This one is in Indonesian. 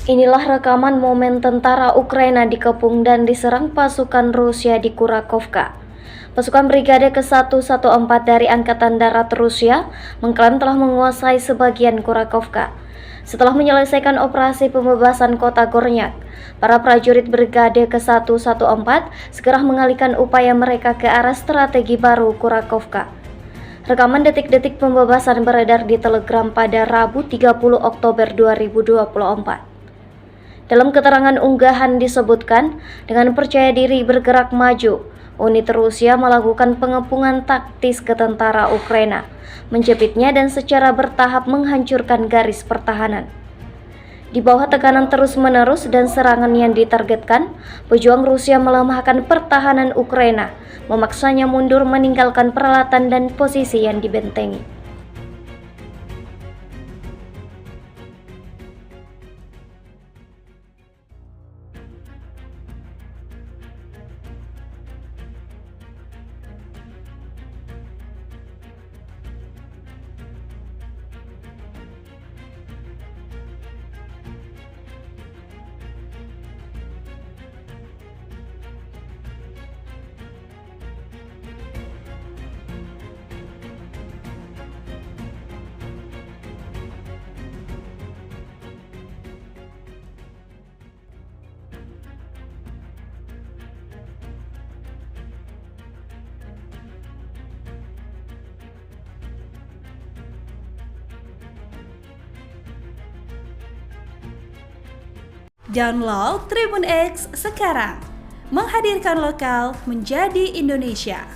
Inilah rekaman momen tentara Ukraina dikepung dan diserang pasukan Rusia di Kurakovka. Pasukan Brigade ke-114 dari Angkatan Darat Rusia mengklaim telah menguasai sebagian Kurakovka. Setelah menyelesaikan operasi pembebasan kota Gornyak, para prajurit Brigade ke-114 segera mengalihkan upaya mereka ke arah strategi baru Kurakovka. Rekaman detik-detik pembebasan beredar di Telegram pada Rabu 30 Oktober 2024. Dalam keterangan unggahan disebutkan, dengan percaya diri bergerak maju, unit Rusia melakukan pengepungan taktis ke tentara Ukraina, menjepitnya dan secara bertahap menghancurkan garis pertahanan. Di bawah tekanan terus-menerus dan serangan yang ditargetkan, pejuang Rusia melemahkan pertahanan Ukraina, memaksanya mundur meninggalkan peralatan dan posisi yang dibentengi. Download Tribun X sekarang, menghadirkan lokal menjadi Indonesia.